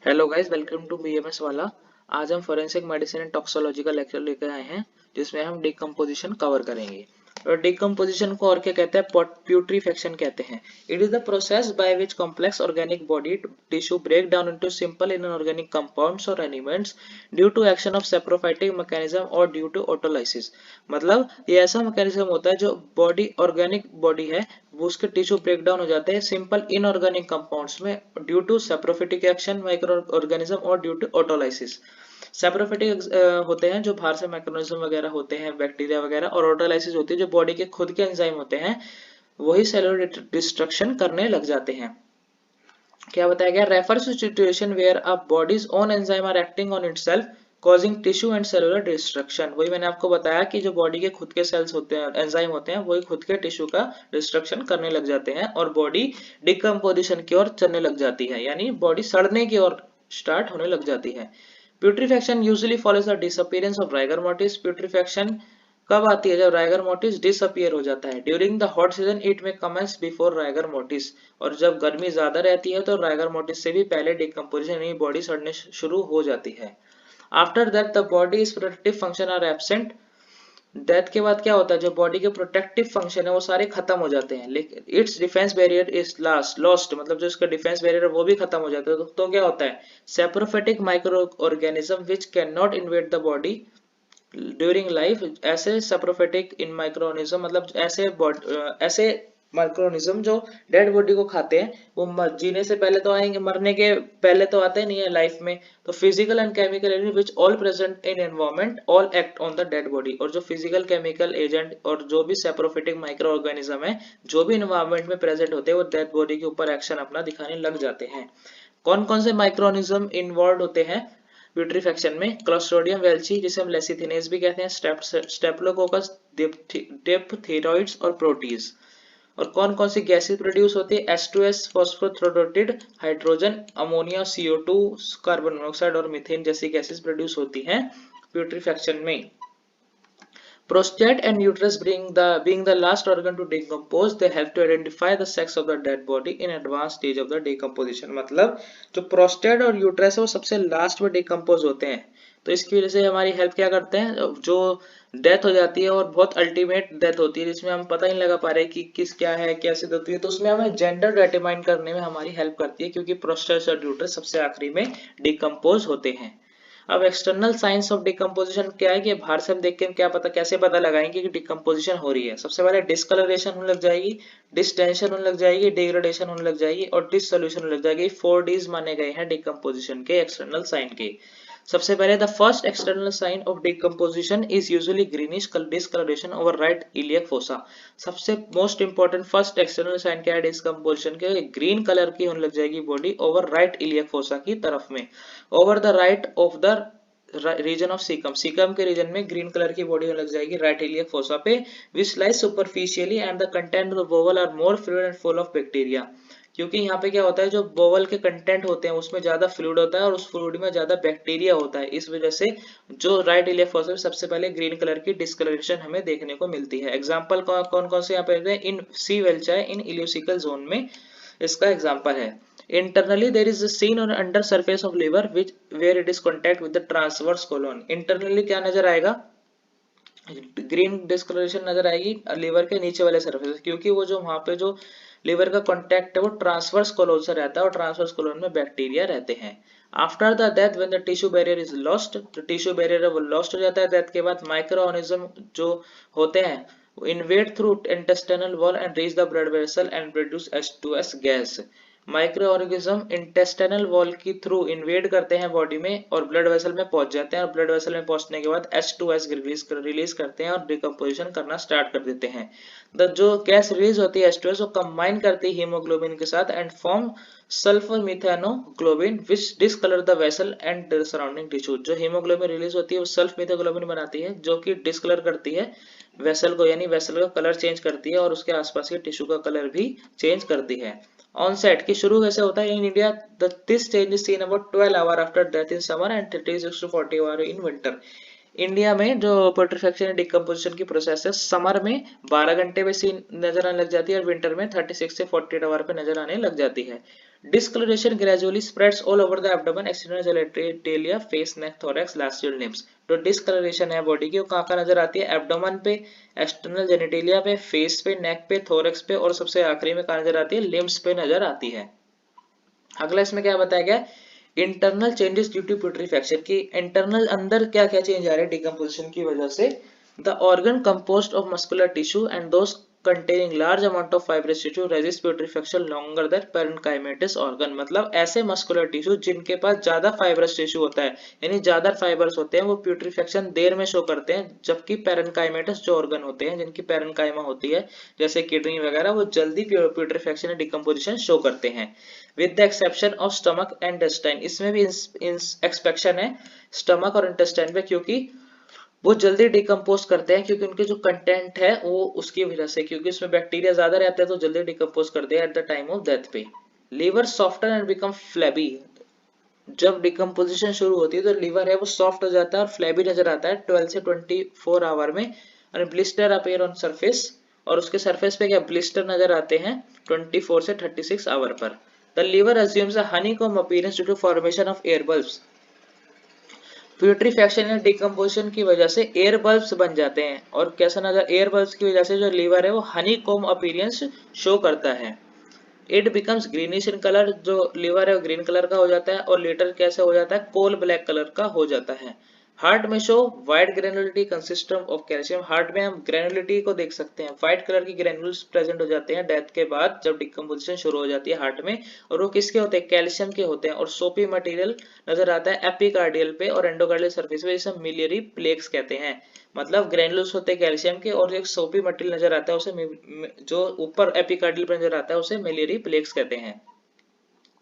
Hello guys, welcome to BMS वाला। आज हम फोरेंसिक मेडिसिन एंड टॉक्सोलॉजी का लेक्चर लेकर आए हैं, जिसमें हम डिकम्पोजिशन कवर करेंगे। और डिकम्पोजिशन को और क्या कहते हैं? प्यूट्रीफेक्शन कहते हैं। It is the process by which complex organic body tissue break down into simple inorganic compounds और elements due to action of saprophytic mechanism और ड्यू टू ऑटोलाइसिस। मतलब ये ऐसा मैकेनिज्म होता है जो बॉडी ऑर्गेनिक बॉडी है वो उसके टिश्यू ब्रेक डाउन हो जाते हैं सिंपल इनऑर्गेनिक कंपाउंड्स में due to saprophytic action microorganism और ड्यू टू ऑटोलाइसिस। सेप्रोफिटिक होते हैं जो बाहर से मैकेनिज्म वगैरह होते हैं, बैक्टीरिया वगैरह, और ऑटोलाइसिस होती है जो बॉडी के खुद के एंजाइम होते हैं, वही सेलुलर डिस्ट्रक्शन करने लग जाते हैं। क्या बताया गया? Refers to situation where a body's own enzyme are acting on itself causing tissue and cellular destruction. वही मैंने आपको बताया कि जो बॉडी के खुद के सेल्स होते हैं, एंजाइम होते हैं, वही खुद के टिश्यू का डिस्ट्रक्शन करने लग जाते हैं और बॉडी डिकम्पोजिशन की ओर चलने लग जाती है, यानी बॉडी सड़ने की ओर स्टार्ट होने लग जाती है। Putrefaction usually follows the disappearance of rigor mortis. Putrefaction कब आती है? जब राइगर मोर्टिस डिसअपियर हो जाता है। During the hot season it में कमेंस बिफोर राइगर मोर्टिस। और जब गर्मी ज्यादा रहती है तो राइगर मोर्टिस से भी पहले डिकम्पोजिशन यानी बॉडी सड़ने शुरू हो जाती है। After that the body is protective function are absent. Death के बाद क्या होता है? जो बॉडी के प्रोटेक्टिव फंक्शन है वो सारे खत्म हो जाते हैं, लेकिन it's defence barrier is lost, मतलब जो इसका डिफेंस बैरियर है वो भी खत्म हो जाता है। तो क्या होता है? Saprophytic micro organism which can not invade the body during life. ऐसे सेप्रोफिटिक इन माइक्रोनिज्म, मतलब ऐसे माइक्रोनिज्म जो डेड बॉडी को खाते हैं, वो जीने से पहले तो आएंगे, मरने के पहले तो आते नहीं है लाइफ में। तो physical and chemical agent which all present in environment all act on the dead body. और जो फिजिकल केमिकल एजेंट और जो भी सेप्रोफिटिक माइक्रो ऑर्गेनिज्म है जो भी एनवायरमेंट में प्रेजेंट होते हैं वो डेड बॉडी के ऊपर एक्शन अपना दिखाने लग जाते हैं। कौन कौन से माइक्रोनिज्म इन्वॉल्व होते हैं प्यूट्रीफेक्शन में? क्लोस्ट्रिडियम वेल्ची, जिसे हम लेसिथिनेज भी कहते हैं, स्टेप्लोकोकस, डिप्थेरॉइड्स और प्रोटीज। और कौन कौन सी गैसेस प्रोड्यूस होती है? H2S, phosphuretted hydrogen, ammonia, CO2, carbon monoxide और मीथेन जैसी गैसेस प्रोड्यूस होती हैं प्यूट्रीफेक्शन में। Prostate and uterus being the last organ to decompose, they help to identify the sex of the dead body in advanced stage of the decomposition। मतलब जो prostate और uterus है वो सबसे लास्ट में डिकम्पोज होते हैं, तो इसकी वजह से हमारी हेल्प क्या करते हैं? जो डेथ हो जाती है और बहुत अल्टीमेट डेथ होती है जिसमें हम पता ही नहीं लगा पा रहे कि किस क्या है, कैसे होती है, तो उसमें हमें जेंडर डिटरमाइन करने में हमारी हेल्प करती है, क्योंकि प्रोस्टेट और यूट्रस सबसे आखिरी में डिकम्पोज होते हैं। अब एक्सटर्नल साइंस ऑफ डिकम्पोजिशन क्या है कि बाहर से हम देख के क्या पता, कैसे पता लगाएंगे कि डिकम्पोजिशन हो रही है? सबसे पहले डिस्कलरेशन होने लग जाएगी, डिस्टेंशन होने लग जाएगी, डिग्रेडेशन होने लग जाएगी और डिसोल्यूशन होने लग जाएगी। 4 Ds माने गए हैं डिकम्पोजिशन के एक्सटर्नल साइन के। सबसे पहले the first external sign of decomposition is usually greenish discoloration over right iliac fossa. सबसे most important first external sign क्या है डिकम्पोजिशन के? ग्रीन कलर की होने लग जाएगी body over right iliac fossa की तरफ में, over the right of the region of caecum. Caecum के रीजन में ग्रीन कलर की बॉडी लग जाएगी राइट इलियक फोसा पे, which lies superficially and the content of the bowel are more fluid and full of bacteria. क्योंकि यहाँ पे क्या होता है, जो बोवल के कंटेंट होते हैं उसमें ज्यादा फ्लूइड होता है और उस फ्लूइड में ज्यादा बैक्टीरिया होता है, इस वजह से जो राइट इलियक फोसा में सबसे पहले ग्रीन कलर की डिस्कलरेशन हमें देखने को मिलती है। एग्जाम्पल कौन कौन से यहाँ पे इन सी वेल्चाई इन इलियोसिकल जोन में इसका एग्जाम्पल है। Internally, there is a seen on under surface of liver which where it is contact with the transverse colon. Internally क्या नजर आएगा? ग्रीन डिस्कलरेशन नजर आएगी लीवर के नीचे वाले सरफेस, क्योंकि वो जो वहां पे जो लीवर का कॉन्टैक्ट है वो ट्रांसवर्स कोलोन से रहता है और ट्रांसवर्स कोलोन में बैक्टीरिया रहते हैं। After the death when the tissue barrier is lost, जो टिश्यू बैरियर है वो लॉस्ट हो जाता है डेथ के बाद। माइक्रो ऑर्गेनिज्म जो होते हैं invade through intestinal wall and reach the blood vessel and produce H2S gas. Micro organism intestinal wall की थ्रू इन्वेड करते हैं बॉडी में और ब्लड वेसल में पहुंच जाते हैं, और ब्लड वेसल में पहुंचने के बाद H2S रिलीज करते हैं और डिकम्पोजिशन करना स्टार्ट कर देते हैं। जो गैस रिलीज होती है H2S वो कंबाइन करती है हीमोग्लोबिन के साथ and form sulphur methaemoglobin which discolour the vessel and the surrounding tissue. जो हीमोग्लोबिन रिलीज होती है वो सल्फ मिथेनोग्लोबिन बनाती है जो कि डिसकलर करती है वेसल को, यानी वेसल का कलर चेंज करती है और उसके आसपास के टिश्यू का कलर भी चेंज करती है। ऑनसेट की शुरू कैसे होता है in India? This change is seen about 12 hour after death in summer and 36 to 40 hour in winter. India में जो प्यूट्रिफेक्शन डिकम्पोजिशन की प्रोसेस है, समर में 12 घंटे पे सी नजर आने लग जाती है और विंटर में 36 से 48 आवर पे नजर आने लग जाती है। Discoloration gradually spreads all over the abdomen, external genitalia, face, neck, thorax, larger limbs. जो डिस्कलरेशन है बॉडी की वो कहाँ नजर आती है? एब्डोमेन पे, एक्सटर्नल जेनिटलिया पे, फेस पे, नेक पे, थोरैक्स पे और सबसे आखिरी में कहाँ नजर आती है? लिम्स पे नजर आती है। अगला इसमें क्या बताया गया? इंटरनल चेंजेस ड्यू टू प्यूट्रिफेक्शन की इंटरनल अंदर क्या क्या चेंज आ रहे हैं डिकम्पोजिशन की वजह से। The organ composed of muscular tissue and those containing large amount of fibrous tissue resist putrefaction longer than parenchymatous organ। मतलब ऐसे मस्कुलर टिश्यू जिनके पास ज्यादा फाइब्रस टिश्यू होता है, यानी ज्यादा फाइबर्स होते हैं, वो प्यूट्रिफेक्शन देर में शो करते हैं, जबकि पेरेन्काइमेटस जो ऑर्गन होते हैं जिनकी पेरेन्काइमा होती है जैसे किडनी वगैरह, वो जल्दी प्यूट्रिफेक्शन डिकम्पोजिशन शो करते हैं। With the exception of stomach and intestine, इसमें भी एक्सपेक्शन है स्टमक और इंटेस्टाइन पे, क्योंकि वो जल्दी डिकम्पोज करते हैं, क्योंकि उनके जो कंटेंट है वो उसकी वजह से, क्योंकि उसमें बैक्टीरिया ज्यादा रहते हैं तो जल्दी डिकम्पोज करते हैं at the time of death पे। Liver soften and become flabby, जब डिकम्पोजिशन शुरू होती है तो लीवर है वो सॉफ्ट हो जाता है और फ्लैबी नजर आता है 12 से 24 आवर में। और ब्लिस्टर अपीयर ऑन सरफेस, और उसके सरफेस पे क्या ब्लिस्टर नजर आते हैं 24 से 36 आवर पर। The liver assumes a honeycomb appearance due to formation of air bulbs. Putrefaction या डिकम्पोजिशन की वजह से एयर बल्ब्स बन जाते हैं, और कैसा नजर एयर बल्ब्स की वजह से जो लीवर है वो हनीकॉम्ब अपीयरेंस शो करता है। It becomes greenish in colour, जो लीवर है वो ग्रीन कलर का हो जाता है, और लेटर कैसे हो जाता है? कोल ब्लैक कलर का हो जाता है। हार्ट में show white granularity consisting of calcium, heart में हम ग्रेनुलिटी को देख सकते हैं, व्हाइट कलर की ग्रेनुल्स प्रेजेंट हो जाते हैं डेथ के बाद जब डिकम्पोजिशन शुरू हो जाती है हार्ट में, और वो किसके होते हैं? कैल्शियम के होते हैं। और सोपी मटेरियल नजर आता है एपिकार्डियल पे और एंडोकार्डियल सरफेस पे, जिसे मिलियरी प्लेक्स कहते हैं। मतलब ग्रेनुल्स होते हैं कैल्शियम के, और एक सोपी मटेरियल नजर आता है उसे जो ऊपर एपिकार्डियल पे नजर आता है उसे मिलियरी प्लेक्स कहते हैं।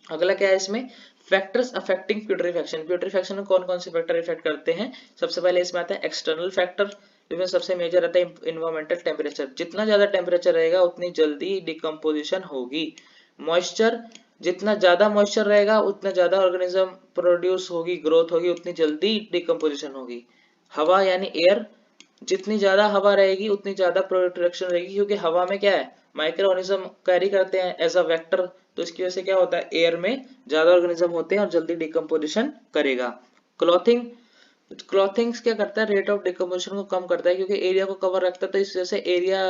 अगला क्या है इसमें? फैक्टर्स अफेक्टिंग प्यूट्रिफेक्शन, प्यूट्रिफेक्शन में कौन कौन से फैक्टर इफेक्ट करते हैं? सबसे पहले इसमें आता है एक्सटर्नल फैक्टर, जिसमें सबसे मेजर आता है इन्वायरमेंटल टेम्परेचर, जितना ज्यादा टेम्परेचर रहेगा उतनी जल्दी डिकम्पोजिशन होगी। मॉइस्चर, जितना ज्यादा मॉइस्चर रहेगा उतना ज्यादा ऑर्गेनिज्म प्रोड्यूस होगी, ग्रोथ होगी, उतनी जल्दी डिकम्पोजिशन होगी। हवा यानी एयर, जितनी ज्यादा हवा रहेगी उतनी ज्यादा प्रोटेक्शन रहेगी, क्योंकि हवा में क्या है? माइक्रो ऑर्गेनिज्म कैरी करते हैं एज अ वेक्टर, तो इसकी वजह से क्या होता है? एयर में ज्यादा ऑर्गेनिज्म होते हैं और जल्दी डिकम्पोजिशन करेगा। क्लॉथिंग, क्लॉथिंग्स क्या करता है? रेट ऑफ डिकम्पोजिशन को कम करता है, क्योंकि एरिया को कवर रखता है, तो इस वजह से एरिया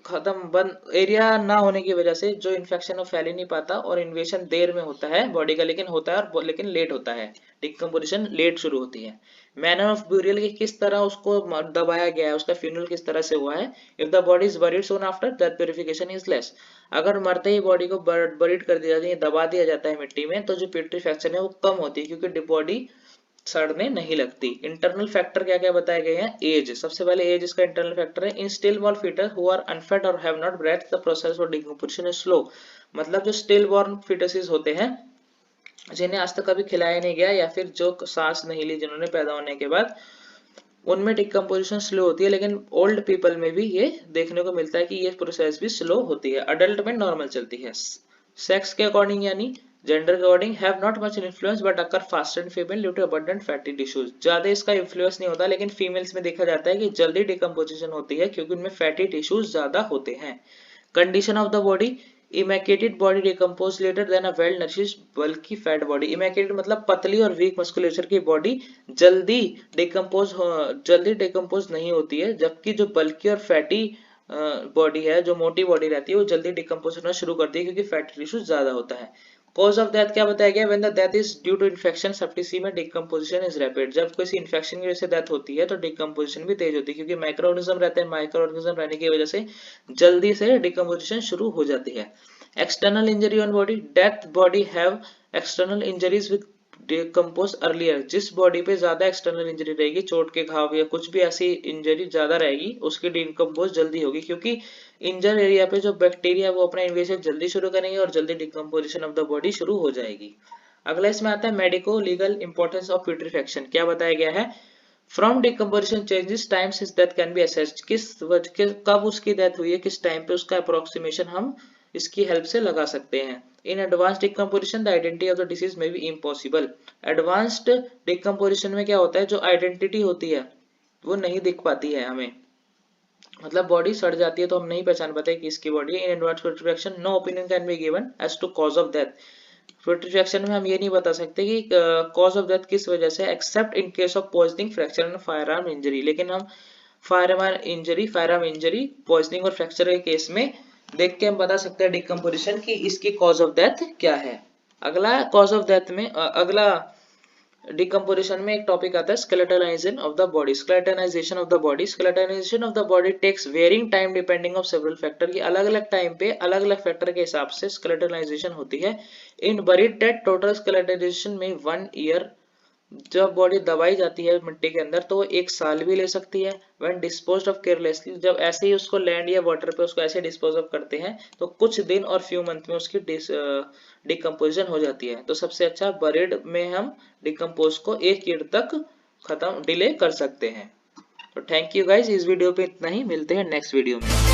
खत्म बंद, एरिया ना होने की वजह से जो इन्फेक्शन फैल ही नहीं पाता और इन्वेशन देर में होता है बॉडी का, लेकिन होता है और लेकिन लेट होता है, डिकम्पोजिशन लेट शुरू होती है। मैनर ऑफ ब्यूरियल की किस तरह उसको दबाया गया है, उसका फ्यूनरल किस तरह से हुआ है। If the body is buried soon after that purification is less, अगर मरते ही बॉडी को बरीड कर दिया जाता है, दबा दिया जाता है मिट्टी में, तो जो प्यूरिफिकेशन है वो कम होती है, क्योंकि बॉडी सड़ने नहीं लगती। इंटरनल फैक्टर क्या क्या बताए गए हैं? एज, सबसे पहले एज इसका इंटरनल फैक्टर है। In still born foetus who are unfed और have not breath the process for decomposition is slow, मतलब जो स्टिल बॉर्न फीटसेस होते हैं जिन्हें आज तक कभी खिलाया नहीं गया, या फिर जो सांस नहीं ली जिन्होंने पैदा होने के बाद, उनमें डिकम्पोजिशन स्लो होती है, लेकिन ओल्ड पीपल में भी ये देखने को मिलता है कि ये प्रोसेस भी स्लो होती है। अडल्ट में नॉर्मल चलती है। सेक्स के अकॉर्डिंग यानी जेंडर के according have not much influence but occur faster in female due to abundant fatty tissues, ज्यादा इसका इन्फ्लुएंस नहीं होता, लेकिन फीमेल्स में देखा जाता है कि जल्दी डिकम्पोजिशन होती है क्योंकि उनमें फैटी टिश्यूज ज्यादा होते हैं। Condition of the body, emaciated body decompose later than a well nourished bulky fat body. Emaciated मतलब पतली और वीक मस्कुलेचर की बॉडी जल्दी डिकम्पोज नहीं होती है, जबकि जो बल्की और फैटी बॉडी है, जो मोटी बॉडी रहती है, वो जल्दी डिकम्पोज होना शुरू करती है क्योंकि फैटी टिश्यू ज्यादा होता है। कॉज ऑफ डेथ क्या बताया गया? When the death is due to infection septicaemia decomposition is rapid, जब किसी इन्फेक्शन की वजह से डेथ होती है तो डिकम्पोजिशन भी तेज होती है, क्योंकि माइक्रो ऑर्गेनिज्म रहते हैं, माइक्रो ऑर्गेनिज्म रहने की वजह से जल्दी से डिकम्पोजिशन शुरू हो जाती है। External injury on body, death body have external injuries with decompose earlier, जिस बॉडी पे ज्यादा एक्सटर्नल इंजरी रहेगी, चोट के घाव या कुछ भी ऐसी इंजरी ज्यादा रहेगी, उसकी डिकम्पोज जल्दी होगी, क्योंकि इंजर एरिया पे जो बैक्टीरिया वो अपना इन्वेजन जल्दी शुरू करेंगे और जल्दी डिकम्पोजिशन ऑफ द बॉडी शुरू हो जाएगी। अगला इसमें आता है मेडिको लीगल इंपॉर्टेंस ऑफ प्यूट्रिफेक्शन, क्या बताया गया है? From decomposition changes times his death can be assessed, कब उसकी डेथ हुई है, किस टाइम पे, उसका अप्रोक्सीमेशन हम इसकी हेल्प से लगा सकते हैं। In advance decomposition the identity of the disease में बी इम्पॉसिबल, एडवांस्ड डिकम्पोजिशन में क्या होता है? जो आइडेंटिटी होती है वो नहीं दिख पाती है हमें, मतलब बॉडी सड़ जाती है तो हम नहीं पहचान पाते कि इसकी बॉडी है। In advance putrefaction no opinion can be given as to cause of death. Putrefaction में हम ये नहीं बता सकते कि कॉज ऑफ डेथ किस वजह से, accept in case of poisoning, fracture and fire arm injury. लेकिन हम फायर आर्म इंजरी, पॉइजनिंग और फ्रैक्चर के केस में देख के हम बता सकते हैं डिकम्पोजिशन की इसकी कॉज ऑफ डेथ क्या है। अगला कॉज ऑफ डेथ में अगला डिकम्पोजिशन में एक टॉपिक आता है skeletonisation of the body. Skeletonisation of the body, skeletonisation of the body takes varying time depending of several factor की अलग अलग टाइम पे अलग अलग फैक्टर के हिसाब से स्केलेटलाइजेशन होती है। इन बरीड डेड टोटल स्केलेटलाइजेशन में 1 ईयर, जब बॉडी दबाई जाती है मिट्टी के अंदर तो वो 1 साल भी ले सकती है। व्हेन डिस्पोज्ड ऑफ केयरलेसली, जब ऐसे ही उसको लैंड या वाटर पे उसको ऐसे डिस्पोज ऑफ करते हैं तो कुछ दिन और फ्यू मंथ में उसकी डिकम्पोजिशन हो जाती है। तो सबसे अच्छा बरीड में हम डिकम्पोज को 1 ईयर तक खत्म डिले कर सकते हैं। तो थैंक यू गाइज, इस वीडियो पे इतना ही, मिलते हैं नेक्स्ट वीडियो में।